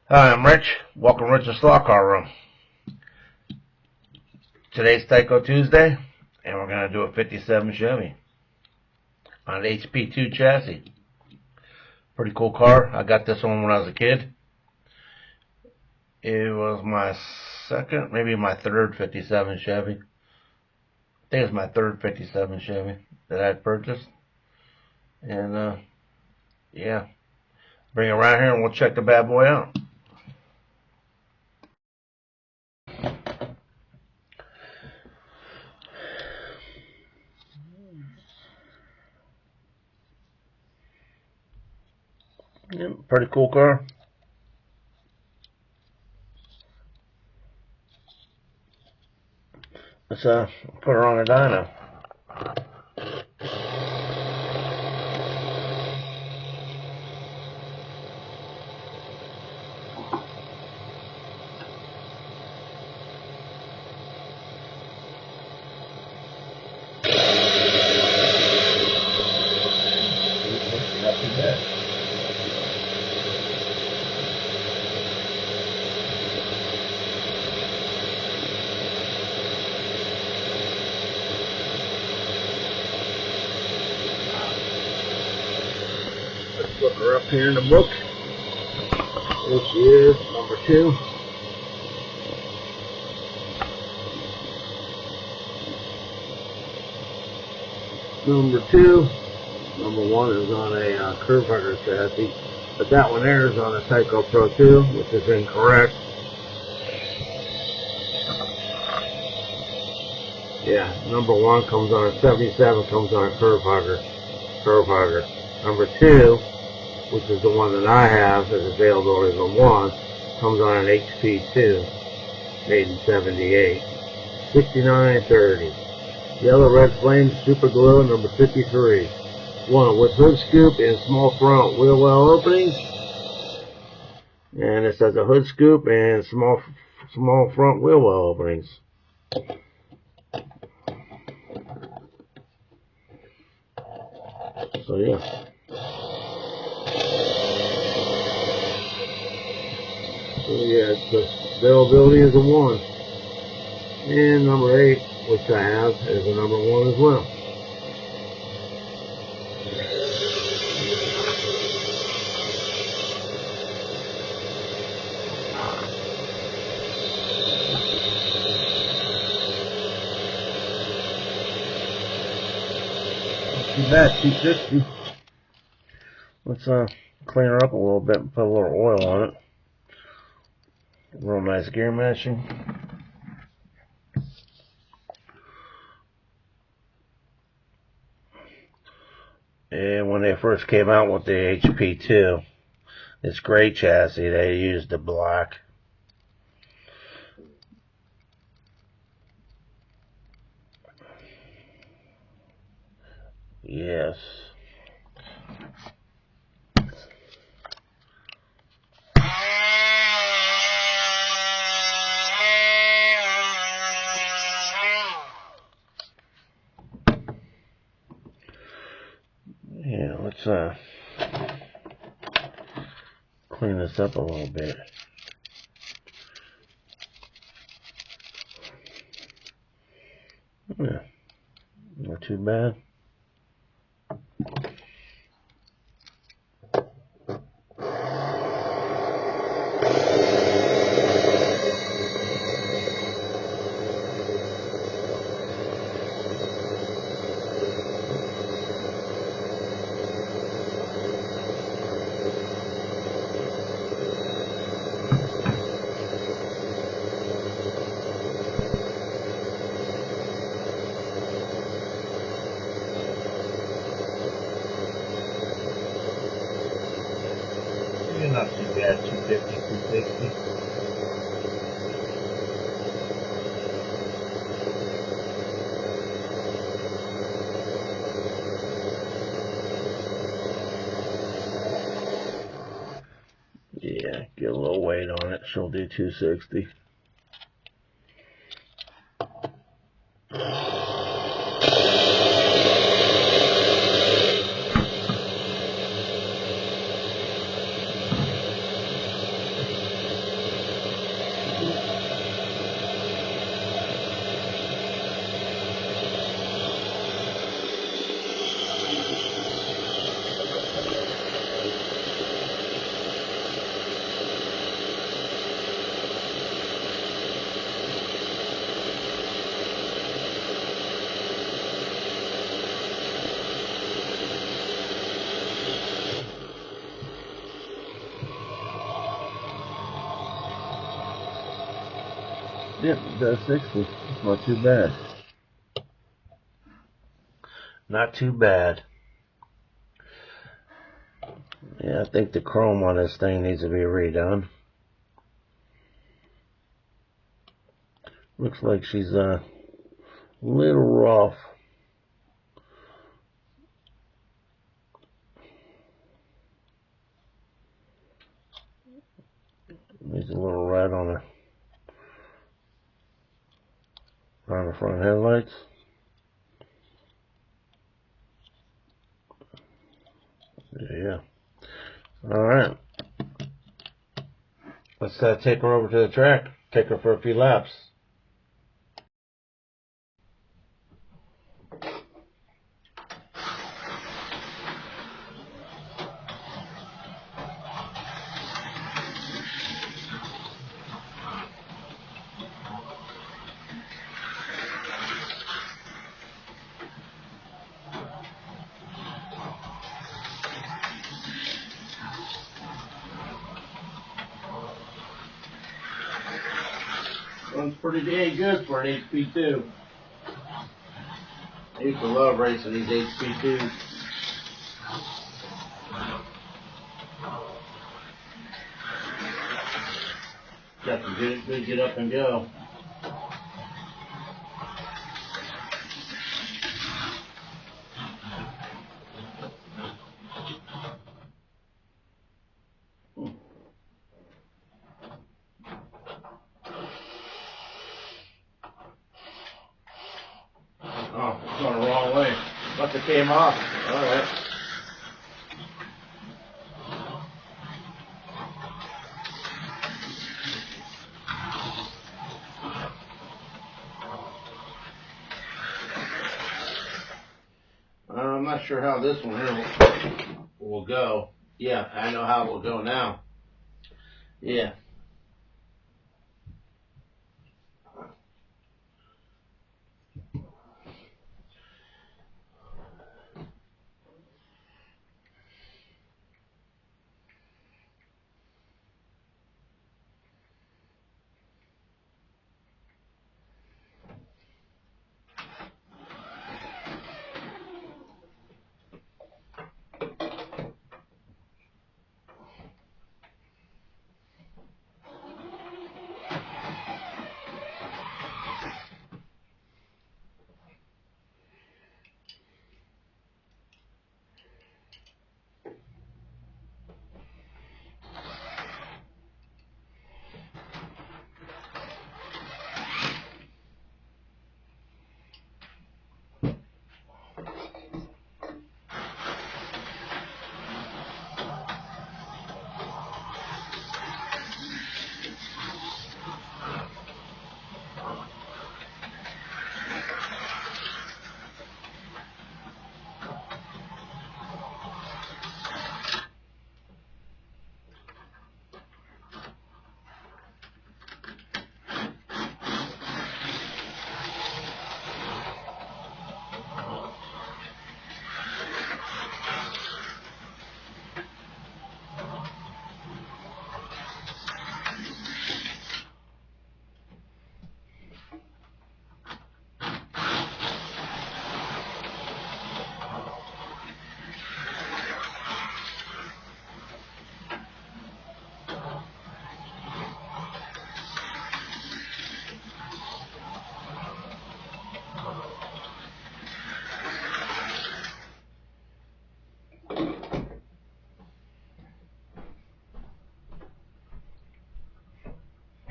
Hi, I'm Rich. Welcome to Rich's Slot Car Room. Today's Tyco Tuesday, and we're going to do a 57 Chevy on an HP2 chassis. Pretty cool car. I got this one when I was a kid. It was my second, maybe my third 57 Chevy. I think it was my third 57 Chevy that I had purchased. And, yeah. Bring it around here and we'll check the bad boy out. Yeah, pretty cool car. Let's put her on a dyno. Not too bad. Let's look her up here in the book. This is number 2. Number 2. Number 1 is on a curve hunter chassis, but that one there is on a Tyco Pro 2, which is incorrect. Yeah, number 1 comes on a 77, comes on a curve hunter. Number 2, which is the one that I have as availability as a 1, comes on an HP2, made in 78. 6930. Yellow Red Flame Super Glue, number 53. One with hood scoop and small front wheel well openings. And it says a hood scoop and small front wheel well openings. So yeah. The availability is a 1. And number 8, which I have, is a number 1 as well. Not too bad, 260. Let's clean her up a little bit and put a little oil on it. Real nice gear meshing. And when they first came out with the HP2, this gray chassis, they used the black. Yes. Yeah, let's clean this up a little bit. Yeah, not too bad. Not too bad, 250, 260. Yeah, get a little weight on it, she'll do 260. Yep, it does 60. It's not too bad. Not too bad. Yeah, I think the chrome on this thing needs to be redone. Looks like she's a little rough. Needs a little red on the front headlights. Yeah. Alright. Let's take her over to the track. Take her for a few laps. Runs pretty dang good for an HP2. I used to love racing these HP2s. Got to good get up and go. Oh, it's going the wrong way. Must have came off. Alright. I'm not sure how this one here will go. Yeah, I know how it will go now. Yeah.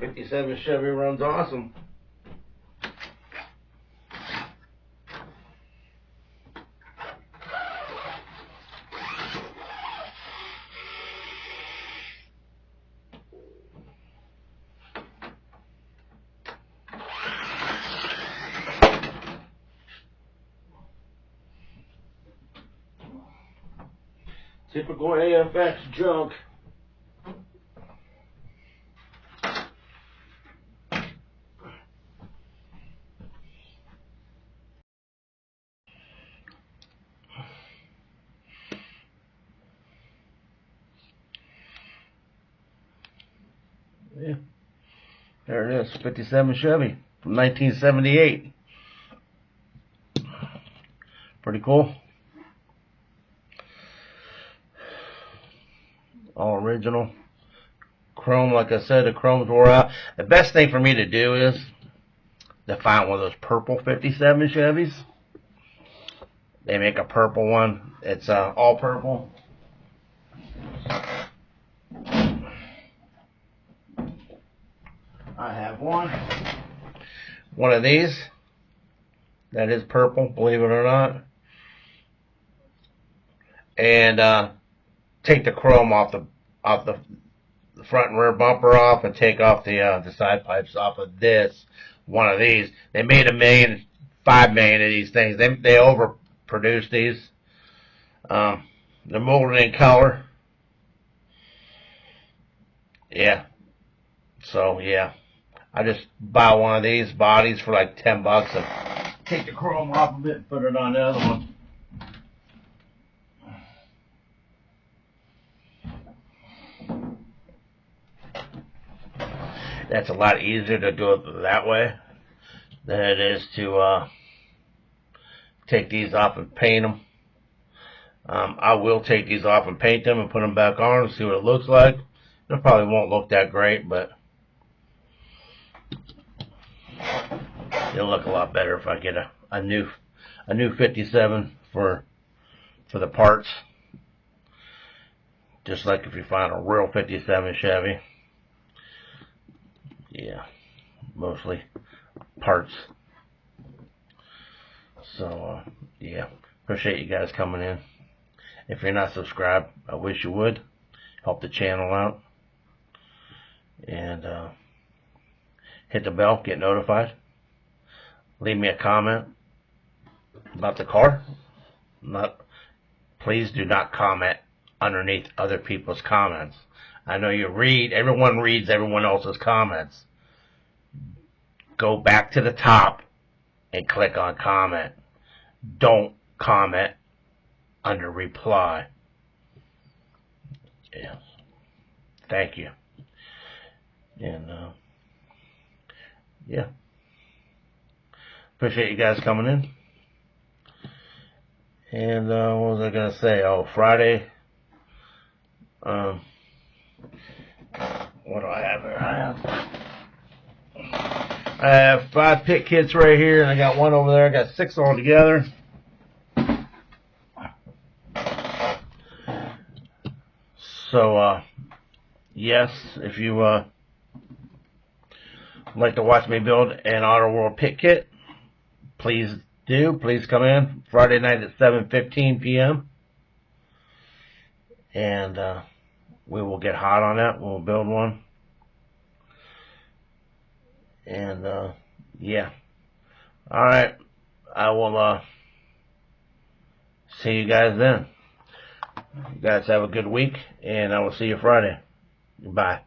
'57 Chevy runs awesome. Typical AFX junk. Yeah. There it is, 57 Chevy from 1978. Pretty cool. All original. Chrome, like I said, the chrome's wore out. The best thing for me to do is to find one of those purple 57 Chevys. They make a purple one. It's all purple. I have one of these that is purple, believe it or not, and take the chrome off the front and rear bumper off, and take off the side pipes off of this one of these. They made 5 million of these things. They overproduced these. They're molded in color. Yeah. So yeah, I just buy one of these bodies for like $10 and take the chrome off of it and put it on the other one. That's a lot easier to do it that way than it is to take these off and paint them. I will take these off and paint them and put them back on and see what it looks like. It probably won't look that great, but it'll look a lot better if I get a new 57 for the parts. Just like if you find a real 57 Chevy. Yeah, mostly parts. So yeah, appreciate you guys coming in. If you're not subscribed, I wish you would. Help the channel out. And hit the bell, get notified. Leave me a comment about the car. Please do not comment underneath other people's comments. I know everyone reads everyone else's comments. Go back to the top and click on comment. Don't comment under reply. Yes. Thank you. And yeah. Appreciate you guys coming in. And what was I gonna say? Oh, Friday. What do I have here? I have 5 pit kits right here, and I got one over there. I got 6 altogether. So, yes, if you like to watch me build an Auto World pit kit, please do. Please come in Friday night at 7:15 p.m. And we will get hot on that. We'll build one. And yeah. All right. I will see you guys then. You guys have a good week, and I will see you Friday. Bye.